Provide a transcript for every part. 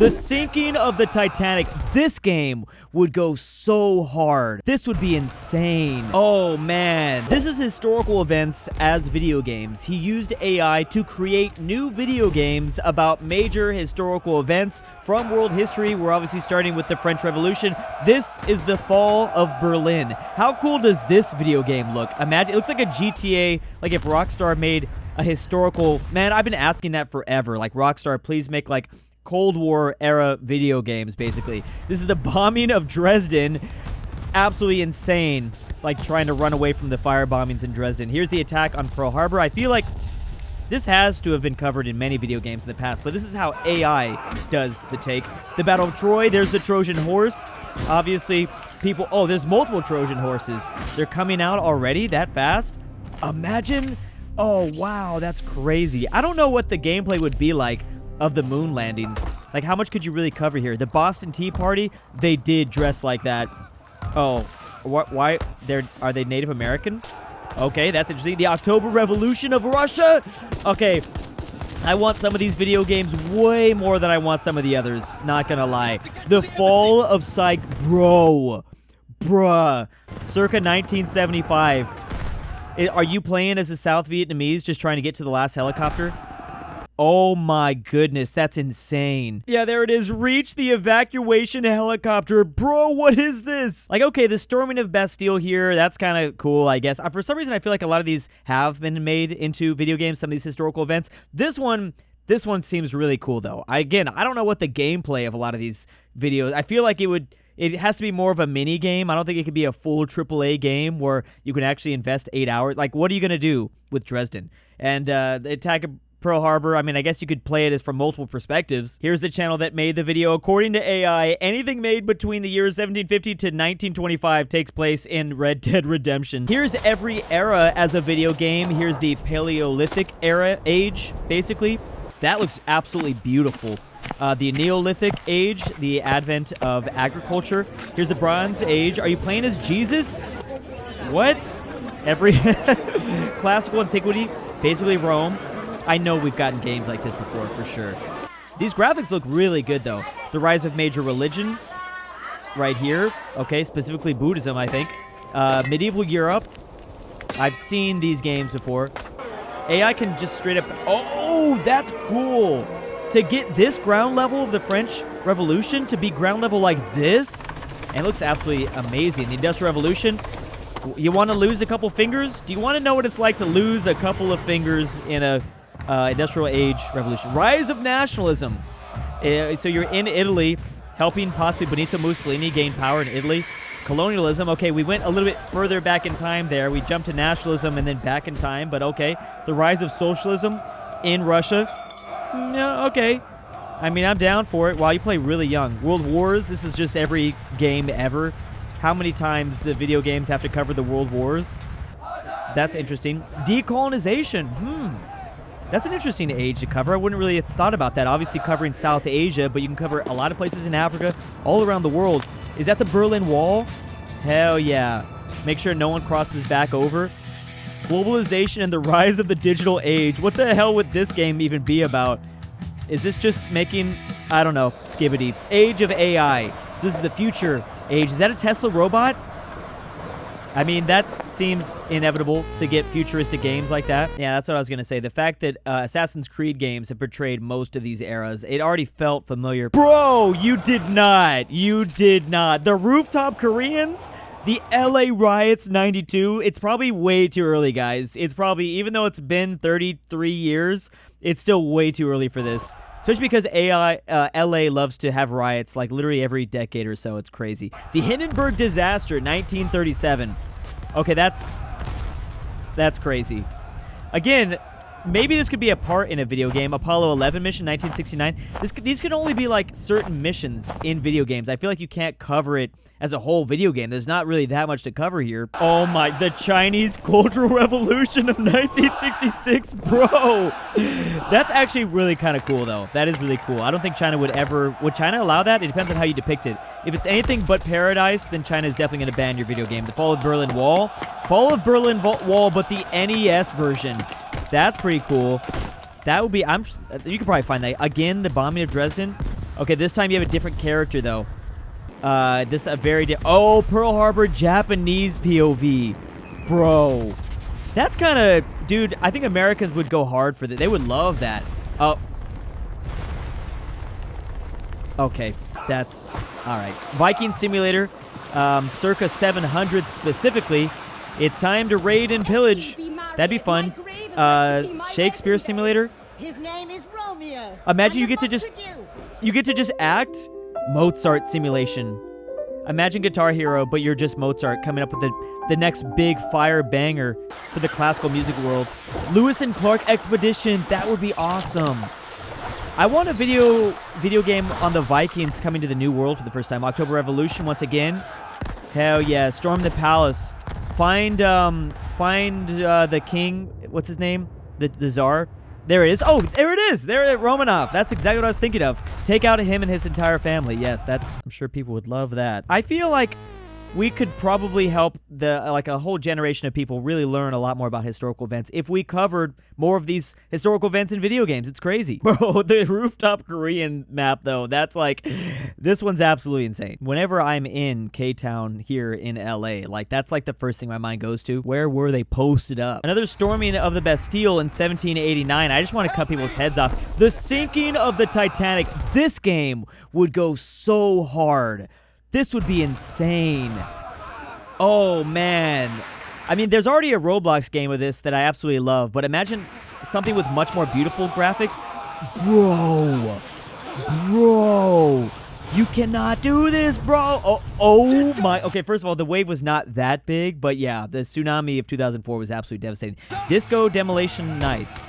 The sinking of the Titanic. This game would go so hard. This would be insane. Oh man. This is historical events as video games. He used AI to create new video games about major historical events from world history. We're obviously starting with the French Revolution. This is the fall of Berlin. How cool does this video game look? Imagine, it looks like a GTA, like if Rockstar made a historical, man, I've been asking that forever. Like, Rockstar, please make like Cold War era video games, basically. This is the bombing of Dresden. Absolutely insane. Like trying to run away from the fire bombings in Dresden. Here's the attack on Pearl Harbor. I feel like this has to have been covered in many video games in the past, but this is how AI does the take. The Battle of Troy, there's the Trojan horse. Obviously, people, oh, there's multiple Trojan horses. They're coming out already that fast. Imagine, oh wow, that's crazy. I don't know what the gameplay would be like of the moon landings. Like, how much could you really cover here? The Boston Tea Party, they did dress like that. Oh, what? Why? Are they Native Americans? Okay, that's interesting. The October Revolution of Russia. Okay, I want some of these video games way more than I want some of the others. Not gonna lie. The Fall of Psych, bruh, circa 1975. Are you playing as a South Vietnamese just trying to get to the last helicopter? Oh my goodness, that's insane. Yeah, there it is. Reach the evacuation helicopter. Bro, what is this? Like, okay, the storming of Bastille here, that's kind of cool, I guess. For some reason, I feel like a lot of these have been made into video games, some of these historical events. This one seems really cool, though. Again, I don't know what the gameplay of a lot of these videos, I feel like it has to be more of a mini game. I don't think it could be a full AAA game where you can actually invest 8 hours. Like, what are you going to do with Dresden? And the attack of Pearl Harbor, I mean, I guess you could play it as from multiple perspectives. Here's the channel that made the video. According to AI, anything made between the years 1750 to 1925 takes place in Red Dead Redemption. Here's every era as a video game. Here's the Paleolithic era age, basically. That looks absolutely beautiful. The Neolithic age, the advent of agriculture. Here's the Bronze Age. Are you playing as Jesus? What? Every classical antiquity, basically Rome. I know we've gotten games like this before, for sure. These graphics look really good, though. The rise of major religions, right here. Okay, specifically Buddhism, I think. Medieval Europe. I've seen these games before. AI can just straight up... Oh, that's cool! To get this ground level of the French Revolution to be ground level like this, and it looks absolutely amazing. The Industrial Revolution, you want to lose a couple fingers? Do you want to know what it's like to lose a couple of fingers in a Industrial Age Revolution? Rise of nationalism. So you're in Italy, helping possibly Benito Mussolini gain power in Italy. Colonialism, okay, we went a little bit further back in time there. We jumped to nationalism and then back in time, but okay. The rise of socialism in Russia. No, okay. I mean, I'm down for it. Wow, you play really young. World Wars, this is just every game ever. How many times do video games have to cover the World Wars? That's interesting. Decolonization, that's an interesting age to cover. I wouldn't really have thought about that. Obviously covering South Asia, but you can cover a lot of places in Africa, all around the world. Is that the Berlin Wall? Hell yeah. Make sure no one crosses back over. Globalization and the rise of the digital age. What the hell would this game even be about? Is this just making, I don't know, skibbity. Age of AI. This is the future age. Is that a Tesla robot? I mean, that seems inevitable to get futuristic games like that. Yeah, that's what I was going to say. The fact that Assassin's Creed games have portrayed most of these eras, it already felt familiar. Bro, you did not. You did not. The Rooftop Koreans? The LA Riots 92? It's probably way too early, guys. It's probably, even though it's been 33 years, it's still way too early for this. Especially because LA loves to have riots like literally every decade or so. It's crazy. The Hindenburg Disaster, 1937. Okay, that's crazy. Again, maybe this could be a part in a video game. Apollo 11 mission, 1969. These could only be like certain missions in video games. I feel like you can't cover it as a whole video game. There's not really that much to cover here. Oh my, the Chinese Cultural Revolution of 1966, bro. That's actually really kind of cool, though. That is really cool. I don't think China would China allow that? It depends on how you depict it. If it's anything but paradise, then China is definitely going to ban your video game. The Fall of Berlin Wall. Fall of Berlin Wall, but the NES version. That's pretty cool. That would be, you could probably find that. Again, the bombing of Dresden. Okay, this time you have a different character, though. This a very oh, Pearl Harbor Japanese POV. Bro. That's kind of... Dude, I think Americans would go hard for that. They would love that. Oh. Okay, that's... Alright. Viking Simulator, circa 700 specifically. It's time to raid and pillage. That'd be fun. Shakespeare Simulator. His name is Romeo. Imagine you get to just... You get to just act. Mozart Simulation. Imagine Guitar Hero, but you're just Mozart coming up with the next big fire banger for the classical music world. Lewis and Clark Expedition. That would be awesome. I want a video game on the Vikings coming to the New World for the first time. October Revolution once again. Hell yeah. Storm the palace. Find the king. What's his name? The Tsar. There it is. Oh, there it is. There, Romanov. That's exactly what I was thinking of. Take out him and his entire family. Yes, that's... I'm sure people would love that. I feel like we could probably help a whole generation of people really learn a lot more about historical events if we covered more of these historical events in video games. It's crazy. Bro, the rooftop Korean map, though, that's like... This one's absolutely insane. Whenever I'm in K-Town here in LA, like, that's like the first thing my mind goes to. Where were they posted up? Another storming of the Bastille in 1789. I just want to cut people's heads off. The sinking of the Titanic. This game would go so hard. This would be insane. Oh, man. I mean, there's already a Roblox game of this that I absolutely love, but imagine something with much more beautiful graphics. Bro. You cannot do this, bro. Oh my. Okay, first of all, the wave was not that big, but yeah, the tsunami of 2004 was absolutely devastating. Disco Demolition Nights.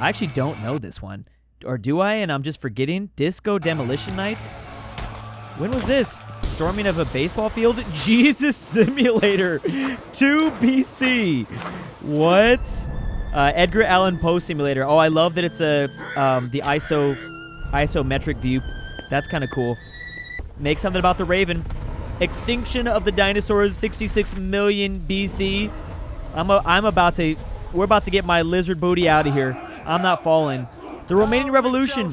I actually don't know this one. Or do I, and I'm just forgetting? Disco Demolition Night? When was this? Storming of a baseball field? Jesus Simulator 2 BC. What? Edgar Allan Poe Simulator. Oh, I love that it's the isometric view. That's kind of cool. Make something about the Raven. Extinction of the dinosaurs, 66 million BC. We're about to get my lizard booty out of here. I'm not falling. The Romanian Revolution.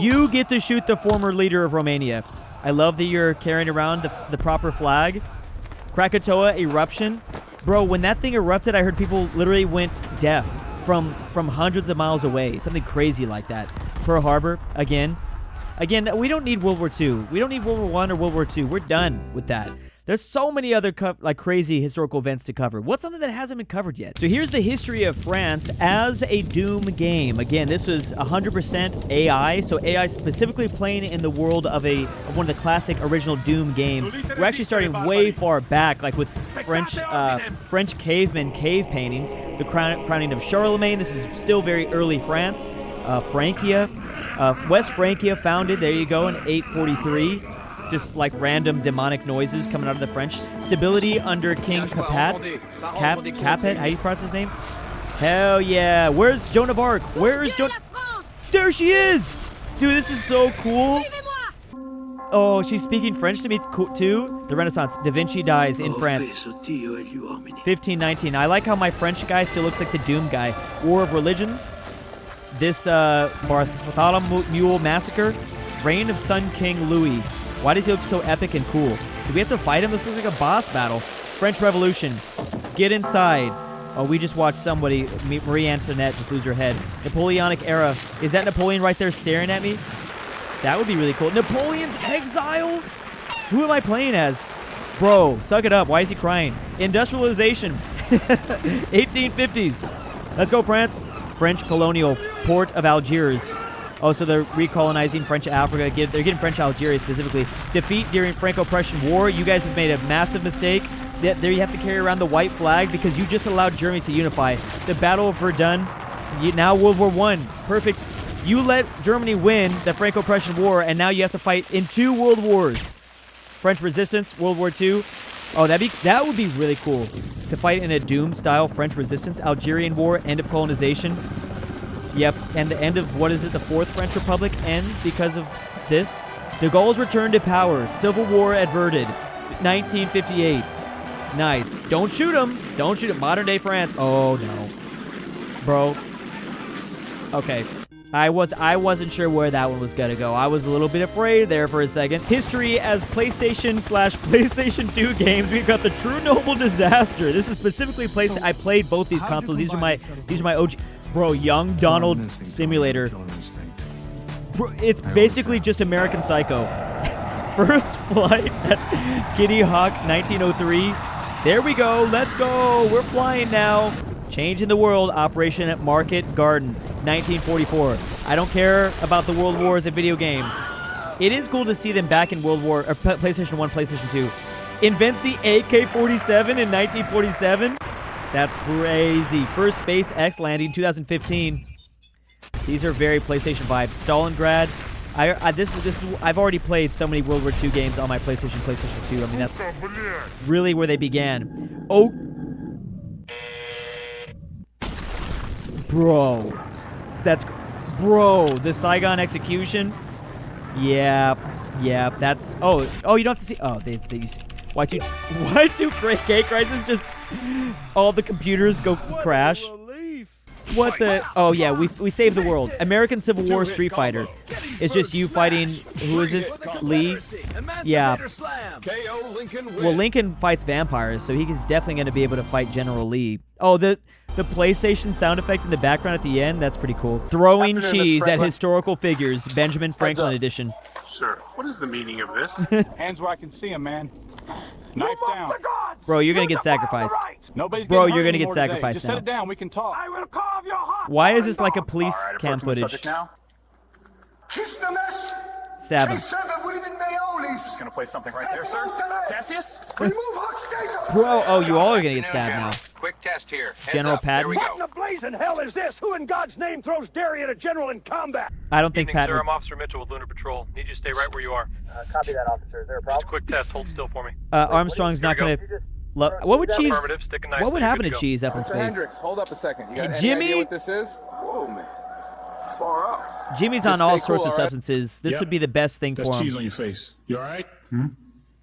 You get to shoot the former leader of Romania. I love that you're carrying around the proper flag. Krakatoa eruption. Bro, when that thing erupted, I heard people literally went deaf from hundreds of miles away. Something crazy like that. Pearl Harbor, again. Again, we don't need World War II. We don't need World War I or World War II. We're done with that. There's so many other crazy historical events to cover. What's something that hasn't been covered yet? So here's the history of France as a Doom game. Again, this was 100% AI, so AI specifically playing in the world of one of the classic original Doom games. We're actually starting way far back, like with French cavemen cave paintings, the crowning of Charlemagne. This is still very early France. Francia, West Francia founded, there you go, in 843. Just like random demonic noises coming out of the French. Stability under King Capet, how do you pronounce his name? Hell yeah. Where's Joan of Arc? Where is Joan? There she is! Dude, this is so cool. Oh, she's speaking French to me too? The Renaissance. Da Vinci dies in France. 1519. I like how my French guy still looks like the Doom guy. War of Religions. This Bartholomew Massacre. Reign of Sun King Louis. Why does he look so epic and cool? Do we have to fight him? This looks like a boss battle. French Revolution. Get inside. Oh, we just watched somebody, Marie Antoinette, just lose her head. Napoleonic era. Is that Napoleon right there staring at me? That would be really cool. Napoleon's Exile? Who am I playing as? Bro, suck it up. Why is he crying? Industrialization. 1850s. Let's go, France. French colonial. Port of Algiers. Oh, so they're recolonizing French Africa. They're getting French Algeria specifically. Defeat during Franco-Prussian War. You guys have made a massive mistake. There you have to carry around the white flag because you just allowed Germany to unify. The Battle of Verdun. Now World War I. Perfect. You let Germany win the Franco-Prussian War, and now you have to fight in 2 world wars. French Resistance, World War II. Oh, that would be really cool to fight in a Doom-style French Resistance. Algerian War, end of colonization. Yep, and the end of, what is it, the 4th French Republic ends because of this. De Gaulle's return to power. Civil War averted. 1958. Nice. Don't shoot him. Don't shoot him. Modern day France. Oh, no. Bro. Okay. I wasn't sure where that one was gonna go. I was a little bit afraid there for a second. History as PlayStation/PlayStation 2 games. We've got the True Noble Disaster. This is specifically placed. I played both these consoles. These are my OG. Bro, Young Donald Simulator. Bro, it's basically just American Psycho. First flight at Kitty Hawk 1903. There we go. Let's go. We're flying now. Change in the world. Operation at Market Garden 1944. I don't care about the world wars in video games. It is cool to see them back in World War or PlayStation 1, PlayStation 2. Invents the AK-47 in 1947. That's crazy. First SpaceX landing 2015. These are very PlayStation vibes. Stalingrad. I've already played so many World War II games on my PlayStation 2. I mean, that's really where they began. Oh, bro, the Saigon execution. Yeah, that's. Oh, you don't have to see. Oh, they why do Gay Crisis just all the computers go crash? What the? Oh yeah, we saved the world. American Civil War Street Fighter. It's just you fighting. Who is this? Lee? Yeah. Well, Lincoln fights vampires, so he's definitely going to be able to fight General Lee. Oh, the PlayStation sound effect in the background at the end. That's pretty cool. Throwing cheese at historical figures. Benjamin Franklin edition. Sir, what is the meaning of this? Hands where I can see him, man. Knife down. Bro, you're gonna get sacrificed. Nobody's Bro, getting you're hurt gonna get anymore today. sacrificed Just now. set it down. We can talk. I will carve your heart. Why is this like a police cam approaching the footage? subject now. Tsunamis. Stab him. Just gonna play something right there, sir. Cassius? Bro, oh, you all are gonna get stabbed now. Quick test here. Heads General up. There we Patton. go. What in the blazing hell is this? Who in God's name throws dairy at a general in combat? I don't think Evening, Patton. sir. I'm Officer Mitchell with Lunar Patrol. Need you to stay right where you are. Copy that, officer. Is there a Just a problem? quick test. Hold still for me. Armstrong's not Here we gonna. What would cheese? Affirmative. Stick a nice. What would You're happen good to go. cheese up in Mr. space? Hendricks, hold up a second. You got any Jimmy? idea what this is? Whoa, man. Far out. Jimmy's Just on all stay sorts cool, of all right? substances. This Yep. would be the best thing That's for cheese him. on your face. You all right?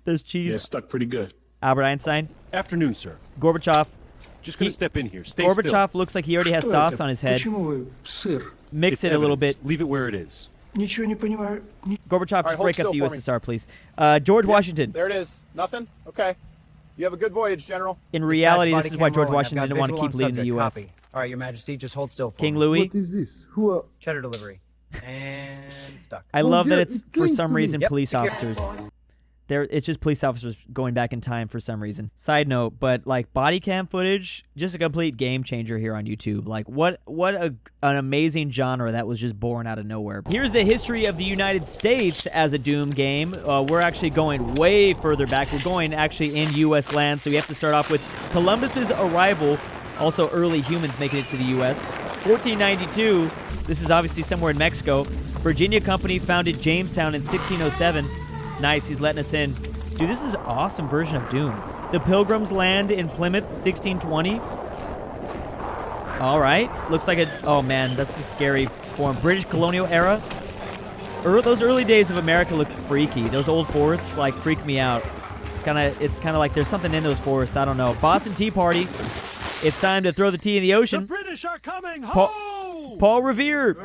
There's Yeah, cheese. it's stuck pretty good. Albert Einstein. Afternoon, sir. Gorbachev. Just gonna step in here. Stay Gorbachev still. looks like he already has sauce on his head. Mix It's it a little evidence. bit. Leave it where it is. Gorbachev, just hold break up still the for USSR, please. George Washington. There it is. Nothing? Okay. You have a good voyage, General. In reality, this is why George Washington didn't want to keep leading the U.S. All right, Your Majesty, just hold still for King me. Louis. Cheddar delivery. And stuck. I love that it's, for some reason, Yep, police take care. officers. It's just police officers going back in time for some reason. Side note, but like body cam footage, just a complete game changer here on YouTube. Like what an amazing genre that was just born out of nowhere. Here's the history of the United States as a Doom game. We're actually going way further back. We're going actually in U.S. land, so we have to start off with Columbus's arrival. Also, early humans making it to the U.S. 1492. This is obviously somewhere in Mexico. Virginia Company founded Jamestown in 1607. Nice, he's letting us in. Dude, this is an awesome version of Doom. The Pilgrims land in Plymouth, 1620. All right, looks like a. Oh man, that's a scary form. British colonial era. Those early days of America looked freaky. Those old forests like freak me out. It's kind of like there's something in those forests. I don't know. Boston Tea Party. It's time to throw the tea in the ocean. British are coming Paul Revere.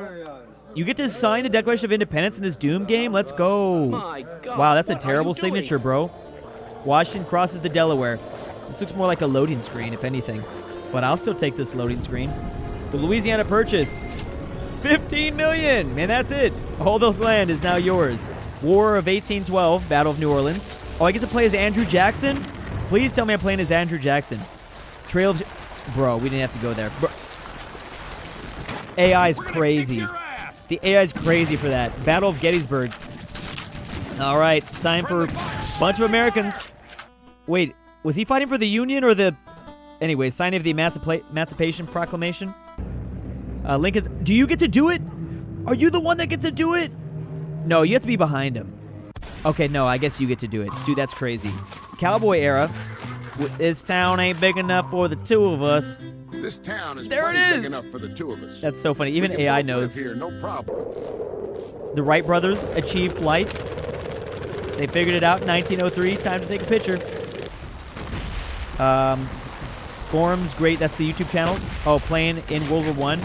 You get to sign the Declaration of Independence in this Doom game? Let's go. Wow, that's a terrible signature, bro. Washington crosses the Delaware. This looks more like a loading screen, if anything. But I'll still take this loading screen. The Louisiana Purchase. 15 million. Man, that's it. All this land is now yours. War of 1812, Battle of New Orleans. Oh, I get to play as Andrew Jackson? Please tell me I'm playing as Andrew Jackson. Trail of... Bro, we didn't have to go there. Bro. AI is crazy. The AI is crazy for that. Battle of Gettysburg. All right, it's time for a bunch of Americans. Wait, was he fighting for the Union or the... Anyway, signing of the Emancipation Proclamation. Lincoln's... Do you get to do it? Are you the one that gets to do it? No, you have to be behind him. Okay, no, I guess you get to do it. Dude, that's crazy. Cowboy era. This town ain't big enough for the two of us. This town is There it big is. enough for the two of us. That's so funny. We Even can AI both live knows. here, no problem. The Wright brothers achieved flight. They figured it out in 1903. Time to take a picture. Gorham's great. That's the YouTube channel. Oh, playing in World War I.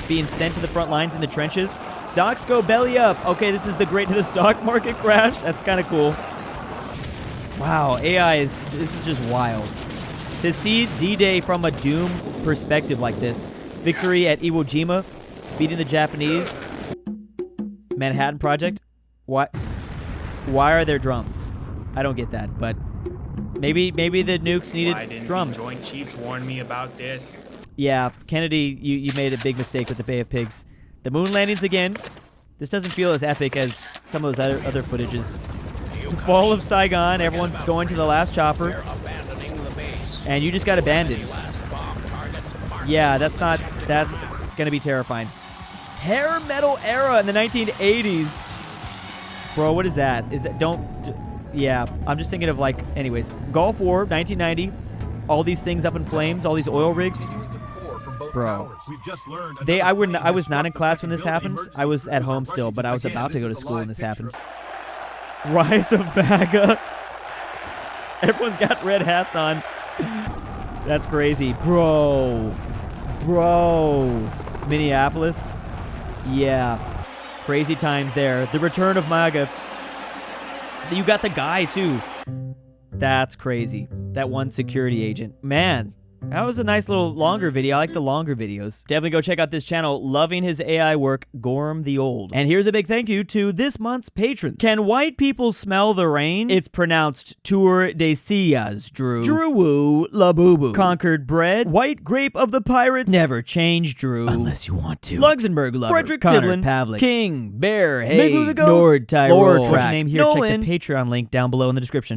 being sent to the front lines in the trenches. Stocks go belly up. Okay, this is the stock market crash. That's kind of cool. Wow, this is just wild. To see D-Day from a Doom perspective like this. Victory at Iwo Jima, beating the Japanese. Manhattan Project. What? Why are there drums? I don't get that, but maybe the nukes needed drums. Joint Chiefs warned me about this. Yeah, Kennedy, you made a big mistake with the Bay of Pigs. The moon landings again. This doesn't feel as epic as some of those other footages. The fall of Saigon, everyone's going to the last chopper. And you just got abandoned. Yeah, that's gonna be terrifying. Hair metal era in the 1980s. Bro, what is that? Yeah, I'm just thinking of like, anyways, Gulf War, 1990. All these things up in flames, all these oil rigs. Bro. I was not in class when this happened. I was at home still, but I was about to go to school when this happened. Rise of MAGA. Everyone's got red hats on. That's crazy. Bro. Minneapolis. Yeah. Crazy times there. The return of MAGA. You got the guy, too. That's crazy. That one security agent. Man. That was a nice little longer video. I like the longer videos. Definitely go check out this channel. Loving his AI work, Gorm the Old. And here's a big thank you to this month's patrons. Can white people smell the rain? It's pronounced Tour de Sillas, DruuuWu Labubu. Conquered Bread. White Grape of the Pirates. Never change, Drew. Unless you want to. LuxembourgLover. Fredrik Tibblin. Pavlik. KingBearHaze. NordTyrol. LoreTrack. Name here. Nolan. Check the Patreon link down below in the description.